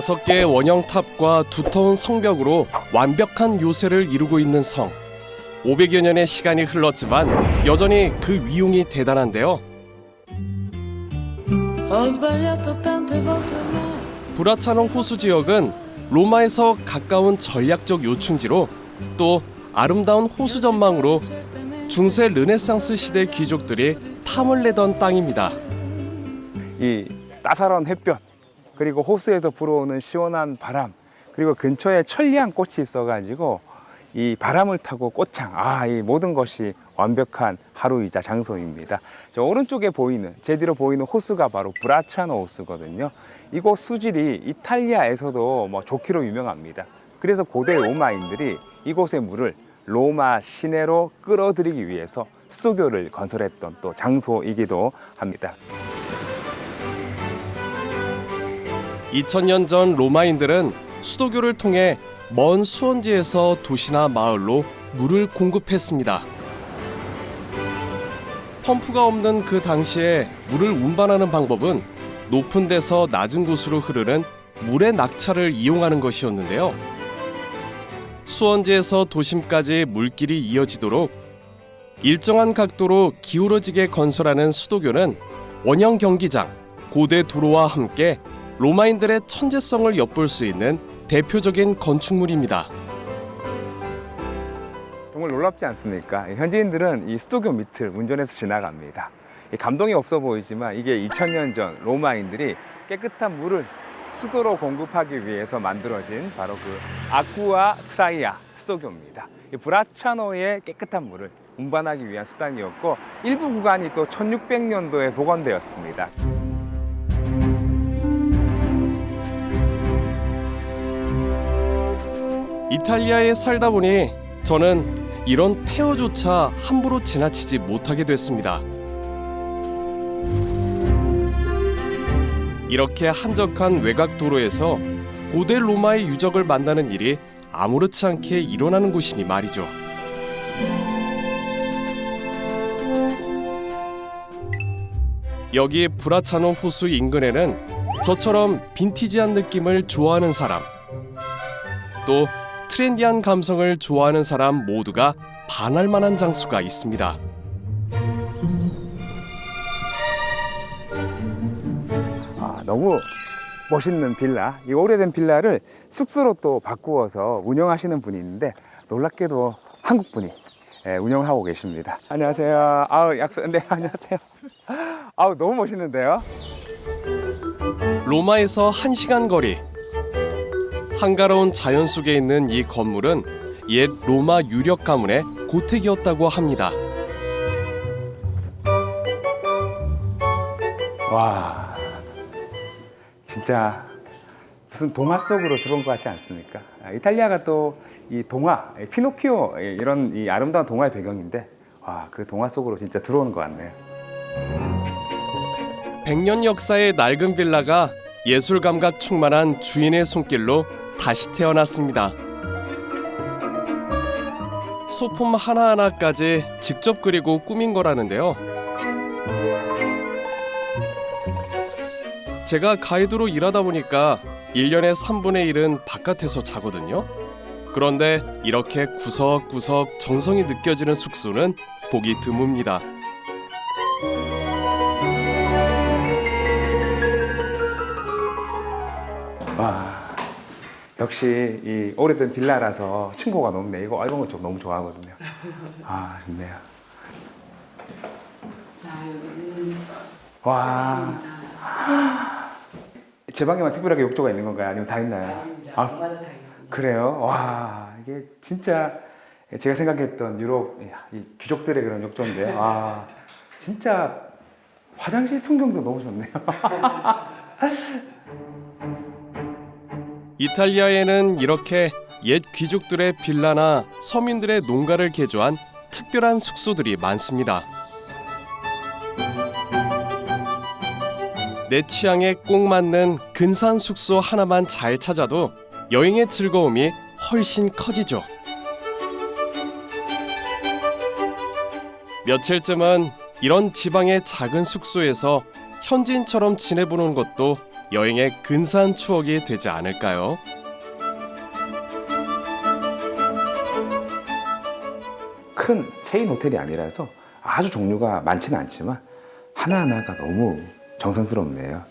5개의 원형탑과 두터운 성벽으로 완벽한 요새를 이루고 있는 성. 500여 년의 시간이 흘렀지만 여전히 그 위용이 대단한데요. 브라차노 호수 지역은 로마에서 가까운 전략적 요충지로 또 아름다운 호수 전망으로 중세 르네상스 시대 귀족들이 탐을 내던 땅입니다. 이 따사로운 햇볕, 그리고 호수에서 불어오는 시원한 바람, 그리고 근처에 천리안 꽃이 있어가지고 이 바람을 타고 꽃향, 이 모든 것이 완벽한 하루이자 장소입니다. 저 오른쪽에 보이는, 제 뒤로 보이는 호수가 바로 브라차노 호수거든요. 이곳 수질이 이탈리아에서도 좋기로 유명합니다. 그래서 고대 로마인들이 이곳의 물을 로마 시내로 끌어들이기 위해서 수도교를 건설했던 또 장소이기도 합니다. 2000년 전 로마인들은 수도교를 통해 먼 수원지에서 도시나 마을로 물을 공급했습니다. 펌프가 없는 그 당시에 물을 운반하는 방법은 높은 데서 낮은 곳으로 흐르는 물의 낙차를 이용하는 것이었는데요. 수원지에서 도심까지 물길이 이어지도록 일정한 각도로 기울어지게 건설하는 수도교는 원형 경기장, 고대 도로와 함께 로마인들의 천재성을 엿볼 수 있는 대표적인 건축물입니다. 정말 놀랍지 않습니까? 현지인들은 이 수도교 밑을 운전해서 지나갑니다. 감동이 없어 보이지만 이게 2000년 전 로마인들이 깨끗한 물을 수도로 공급하기 위해서 만들어진 바로 그 아쿠아 트라이아 수도교입니다. 이 브라차노의 깨끗한 물을 운반하기 위한 수단이었고 일부 구간이 또 1600년도에 복원되었습니다. 이탈리아에 살다 보니 저는 이런 폐허조차 함부로 지나치지 못하게 됐습니다. 이렇게 한적한 외곽 도로에서 고대 로마의 유적을 만나는 일이 아무렇지 않게 일어나는 곳이니 말이죠. 여기 브라차노 호수 인근에는 저처럼 빈티지한 느낌을 좋아하는 사람, 또 트렌디한 감성을 좋아하는 사람 모두가 반할 만한 장소가 있습니다. 너무 멋있는 빌라, 이 오래된 빌라를 숙소로 또 바꾸어서 운영하시는 분이 있는데 놀랍게도 한국분이 운영하고 계십니다. 안녕하세요. 네, 안녕하세요. 너무 멋있는데요? 로마에서 1시간 거리. 한가로운 자연 속에 있는 이 건물은 옛 로마 유력 가문의 고택이었다고 합니다. 와, 진짜 무슨 동화 속으로 들어온 것 같지 않습니까? 이탈리아가 또 이 동화, 피노키오 이런 이 아름다운 동화의 배경인데 그 동화 속으로 진짜 들어오는 것 같네요. 100년 역사의 낡은 빌라가 예술 감각 충만한 주인의 손길로 다시 태어났습니다. 소품 하나하나까지 직접 그리고 꾸민 거라는데요. 제가 가이드로 일하다 보니까 1년의 3분의 1은 바깥에서 자거든요. 그런데 이렇게 구석구석 정성이 느껴지는 숙소는 보기 드뭅니다. 역시 이 오래된 빌라라서 층고가 높네. 이런 거 좀 너무 좋아하거든요. 좋네요. 자, 여기는 와. 제 방에만 특별하게 욕조가 있는 건가요? 아니면 다 있나요? 아닙니다. 방마다 다 있습니다. 그래요? 와, 이게 진짜 제가 생각했던 유럽 이 귀족들의 그런 욕조인데, 진짜 화장실 풍경도 너무 좋네요. 이탈리아에는 이렇게 옛 귀족들의 빌라나 서민들의 농가를 개조한 특별한 숙소들이 많습니다. 내 취향에 꼭 맞는 근사한 숙소 하나만 잘 찾아도 여행의 즐거움이 훨씬 커지죠. 며칠쯤은 이런 지방의 작은 숙소에서 현지인처럼 지내보는 것도 여행의 근사한 추억이 되지 않을까요? 큰 체인 호텔이 아니라서 아주 종류가 많지는 않지만 하나하나가 너무 정성스럽네요.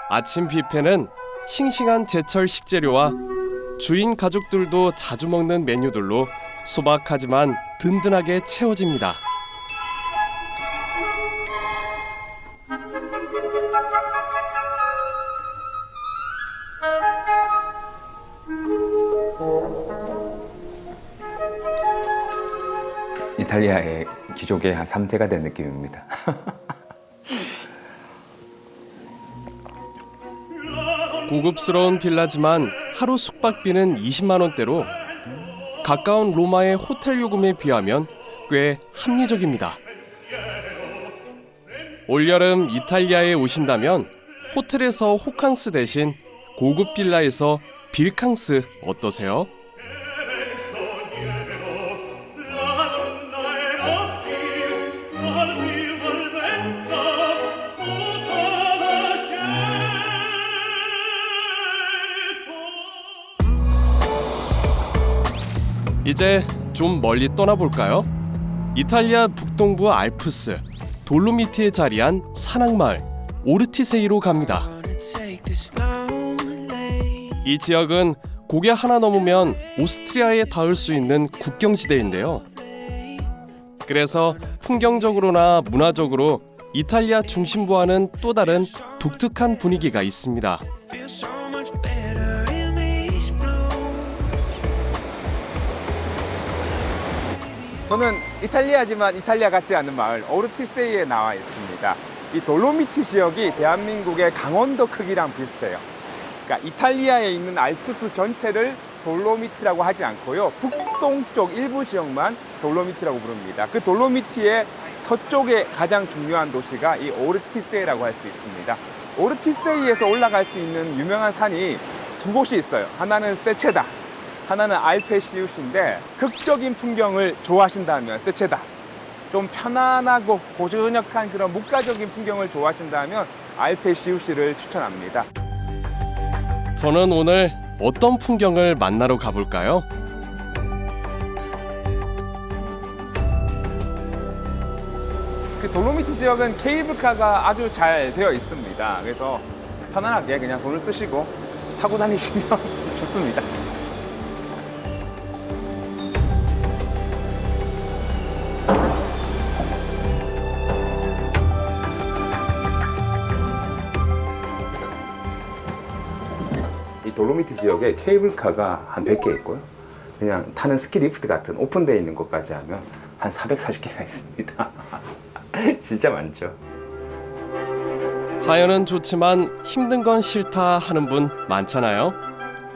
아침 뷔페는 싱싱한 제철 식재료와 주인 가족들도 자주 먹는 메뉴들로 소박하지만 든든하게 채워집니다. 이탈리아의 귀족의 한 3세가 된 느낌입니다. 고급스러운 빌라지만 하루 숙박비는 20만 원대로 가까운 로마의 호텔 요금에 비하면 꽤 합리적입니다. 올여름 이탈리아에 오신다면 호텔에서 호캉스 대신 고급 빌라에서 빌캉스 어떠세요? 이제 좀 멀리 떠나볼까요? 이탈리아 북동부 알프스 돌로미티에 자리한 산악마을 오르티세이로 갑니다. 이 지역은 고개 하나 넘으면 오스트리아에 닿을 수 있는 국경지대인데요. 그래서 풍경적으로나 문화적으로 이탈리아 중심부와는 또 다른 독특한 분위기가 있습니다. 저는 이탈리아지만 이탈리아 같지 않은 마을 오르티세이에 나와 있습니다. 이 돌로미티 지역이 대한민국의 강원도 크기랑 비슷해요. 그러니까 이탈리아에 있는 알프스 전체를 돌로미티라고 하지 않고요. 북동쪽 일부 지역만 돌로미티라고 부릅니다. 그 돌로미티의 서쪽에 가장 중요한 도시가 이 오르티세이라고 할 수 있습니다. 오르티세이에서 올라갈 수 있는 유명한 산이 두 곳이 있어요. 하나는 세체다, 하나는 알페시우스인데 극적인 풍경을 좋아하신다면 세체다, 좀 편안하고 고즈넉한 그런 목가적인 풍경을 좋아하신다면 알페시우스를 추천합니다. 저는 오늘 어떤 풍경을 만나러 가볼까요? 그 돌로미티 지역은 케이블카가 아주 잘 되어 있습니다. 그래서 편안하게 그냥 돈을 쓰시고 타고 다니시면 좋습니다. 이 돌로미티 지역에 케이블카가 한 100개 있고요. 그냥 타는 스키 리프트 같은 오픈되어 있는 곳까지 하면 한 440개가 있습니다. 진짜 많죠. 자연은 좋지만 힘든 건 싫다 하는 분 많잖아요.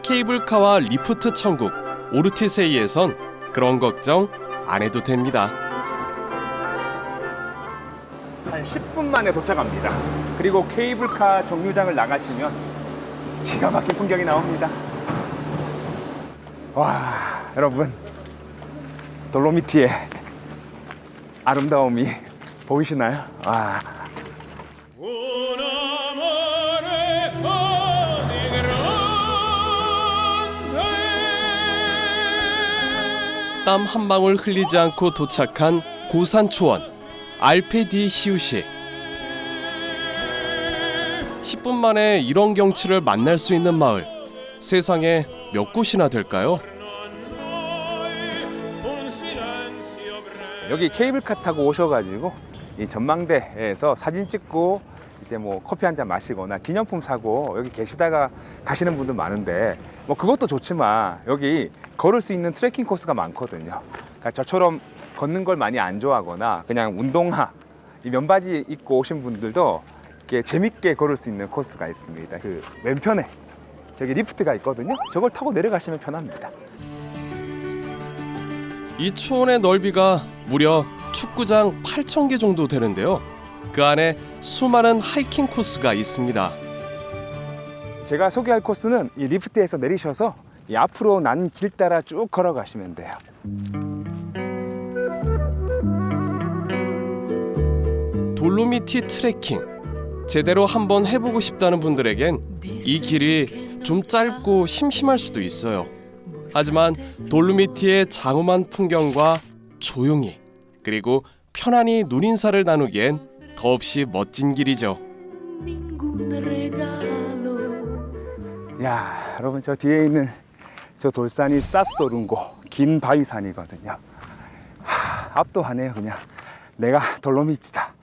케이블카와 리프트 천국 오르티세이에선 그런 걱정 안 해도 됩니다. 한 10분 만에 도착합니다. 그리고 케이블카 정류장을 나가시면 기가 막힌 풍경이 나옵니다. 와, 여러분, 돌로미티의 아름다움이 보이시나요? 와. 땀 한 방울 흘리지 않고 도착한 고산 초원 알페 디 시우시. 10분 만에 이런 경치를 만날 수 있는 마을, 세상에 몇 곳이나 될까요? 여기 케이블카 타고 오셔가지고 이 전망대에서 사진 찍고 이제 뭐 커피 한 잔 마시거나 기념품 사고 여기 계시다가 가시는 분들 많은데 뭐 그것도 좋지만 여기 걸을 수 있는 트레킹 코스가 많거든요. 그러니까 저처럼 걷는 걸 많이 안 좋아하거나 그냥 운동화, 이 면바지 입고 오신 분들도 이렇게 재밌게 걸을 수 있는 코스가 있습니다. 그 왼편에 저기 리프트가 있거든요. 저걸 타고 내려가시면 편합니다. 이 초원의 넓이가 무려 축구장 8,000개 정도 되는데요. 그 안에 수많은 하이킹 코스가 있습니다. 제가 소개할 코스는 이 리프트에서 내리셔서 이 앞으로 난 길 따라 쭉 걸어가시면 돼요. 돌로미티 트레킹, 제대로 한번 해보고 싶다는 분들에겐 이 길이 좀 짧고 심심할 수도 있어요. 하지만 돌로미티의 장엄한 풍경과 조용히 그리고 편안히 눈인사를 나누기엔 더없이 멋진 길이죠. 야, 여러분 저 뒤에 있는 저 돌산이 사소룬고 긴 바위산이거든요. 압도하네요. 그냥 내가 돌로미티다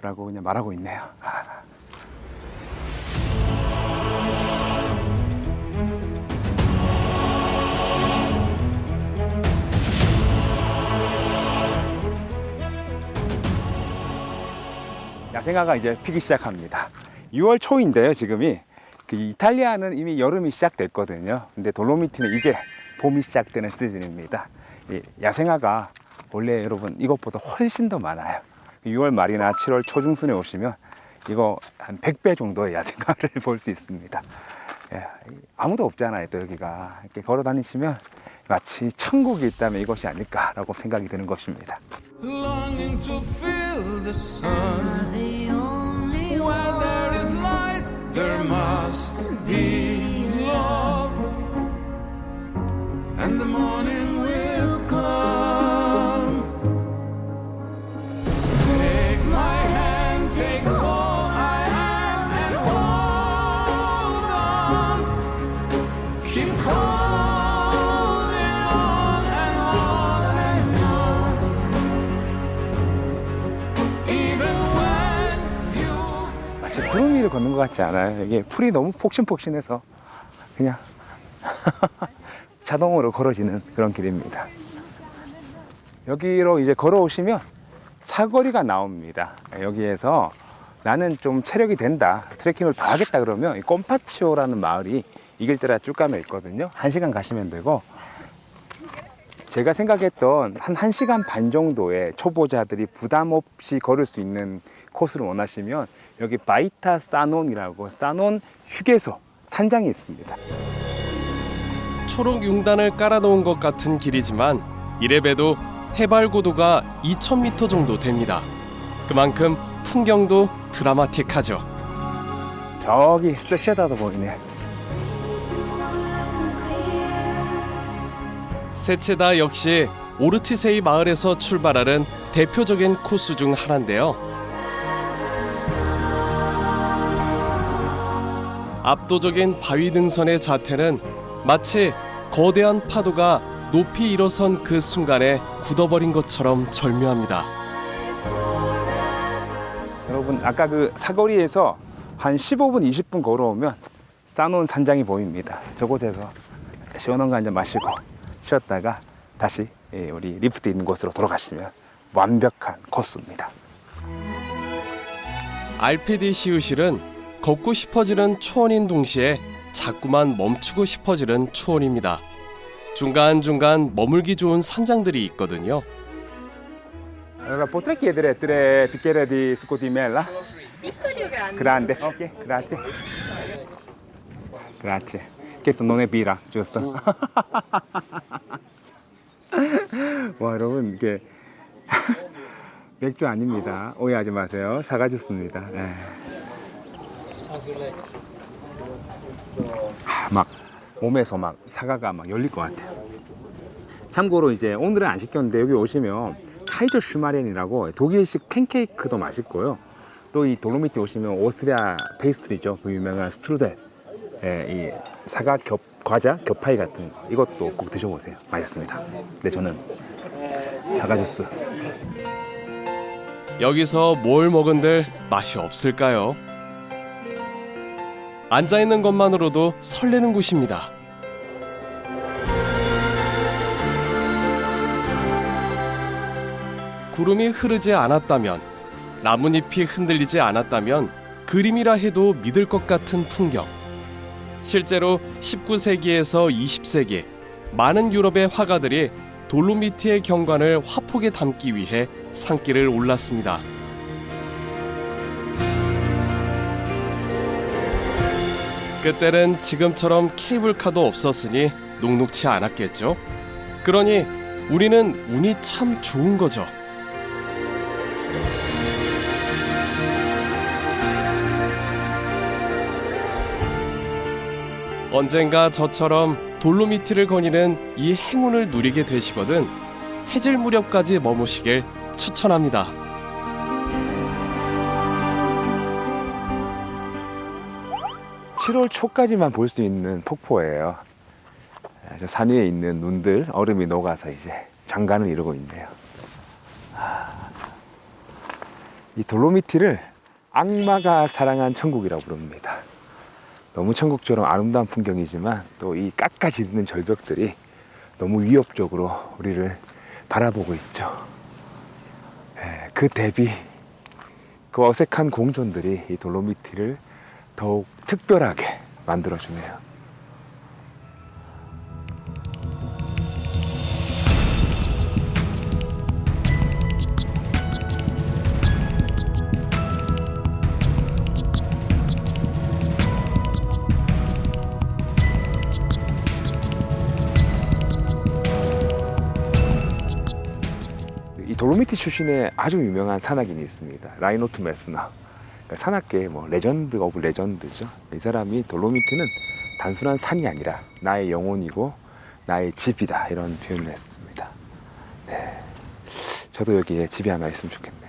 라고 그냥 말하고 있네요. 야생화가 이제 피기 시작합니다. 6월 초인데요, 지금이. 이탈리아는 이미 여름이 시작됐거든요. 근데 돌로미티는 이제 봄이 시작되는 시즌입니다. 이 야생화가 원래 여러분 이것보다 훨씬 더 많아요. 6월 말이나 7월 초중순에 오시면 이거 한 100배 정도의 야생화를 볼 수 있습니다. 예, 아무도 없잖아요, 또 여기가. 이렇게 걸어 다니시면 마치 천국이 있다면 이것이 아닐까라고 생각이 드는 것입니다. Longing to feel the sun. Where there is light, there must be love. And the morning will come. Take my hand, take all I am, and hold on. Keep holding on and on and on. Even when you 마치 구름 위를 걷는 것 같지 않아요? 이게 풀이 너무 폭신폭신해서 그냥 자동으로 걸어지는 그런 길입니다. 여기로 이제 걸어오시면 사거리가 나옵니다. 여기에서 나는 좀 체력이 된다, 트레킹을 더 하겠다 그러면 이 꼼파치오라는 마을이 이 길 따라 쭉 가면 있거든요. 1시간 가시면 되고, 제가 생각했던 한 1시간 반 정도의 초보자들이 부담 없이 걸을 수 있는 코스를 원하시면 여기 바이타 사논이라고 사논 휴게소 산장이 있습니다. 초록 융단을 깔아놓은 것 같은 길이지만 이래봬도 해발 고도가 2,000m 정도 됩니다. 그만큼 풍경도 드라마틱하죠. 저기 스쉐다도 보이네. 세체다 역시 오르티세이 마을에서 출발하는 대표적인 코스 중 하나인데요. 압도적인 바위 등선의 자태는 마치 거대한 파도가 높이 일어선 그 순간에 굳어버린 것처럼 절묘합니다. 여러분 아까 그 사거리에서 한 15분 20분 걸어오면 싸놓은 산장이 보입니다. 저곳에서 시원한 거 한잔 마시고 쉬었다가 다시 우리 리프트 있는 곳으로 돌아가시면 완벽한 코스입니다. RPD 시우실은 걷고 싶어지는 초원인 동시에 자꾸만 멈추고 싶어지는 초원입니다. 중간중간 머물기 좋은 산장들이 있거든요. Allora, potrei chiedere 3 bicchieri di succo di mela? Piccoli o grandi? Grande. Ok, grazie. Grazie. Questo non è birra, giusto? 와, 여러분 이게 맥주 아닙니다. 오해하지 마세요. 사과 주스입니다. 네. 막 몸에서 막 사과가 막 열릴 것 같아요. 참고로 이제 오늘은 안 시켰는데 여기 오시면 카이저 슈마렌이라고 독일식 팬케이크도 맛있고요. 또 이 돌로미티 오시면 오스트리아 페이스트리죠. 그 유명한 스트루델, 이 사과 과자 겹파이 같은 거, 이것도 꼭 드셔보세요. 맛있습니다. 근데 저는 사과 주스. 여기서 뭘 먹은들 맛이 없을까요? 앉아있는 것만으로도 설레는 곳입니다. 구름이 흐르지 않았다면, 나뭇잎이 흔들리지 않았다면 그림이라 해도 믿을 것 같은 풍경. 실제로 19세기에서 20세기 많은 유럽의 화가들이 돌로미티의 경관을 화폭에 담기 위해 산길을 올랐습니다. 그때는 지금처럼 케이블카도 없었으니 녹록치 않았겠죠. 그러니 우리는 운이 참 좋은 거죠. 언젠가 저처럼 돌로미티를 거니는 이 행운을 누리게 되시거든 해질 무렵까지 머무시길 추천합니다. (7월) 초까지만 볼 수 있는 폭포예요. 저 산 위에 있는 눈들, 얼음이 녹아서 이제 장관을 이루고 있네요. 이 돌로미티를 악마가 사랑한 천국이라고 부릅니다. 너무 천국처럼 아름다운 풍경이지만 또 이 깎아지는 절벽들이 너무 위협적으로 우리를 바라보고 있죠. 그 대비 그 어색한 공존들이 이 돌로미티를 더욱 특별하게 만들어주네요. 이 돌로미티 출신의 아주 유명한 산악인이 있습니다. 라이노트 메스너. 그러니까 산악계의 레전드 오브 레전드죠. 이 사람이 돌로미티는 단순한 산이 아니라 나의 영혼이고 나의 집이다, 이런 표현을 했습니다. 네, 저도 여기에 집이 하나 있으면 좋겠네요.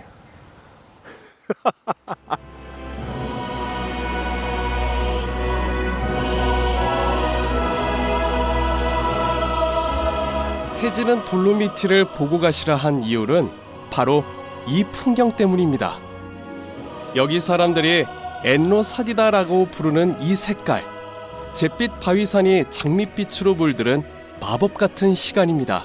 해지는 돌로미티를 보고 가시라 한 이유는 바로 이 풍경 때문입니다. 여기 사람들이 엔로사디다라고 부르는 이 색깔, 잿빛 바위산이 장밋빛으로 물들은 마법 같은 시간입니다.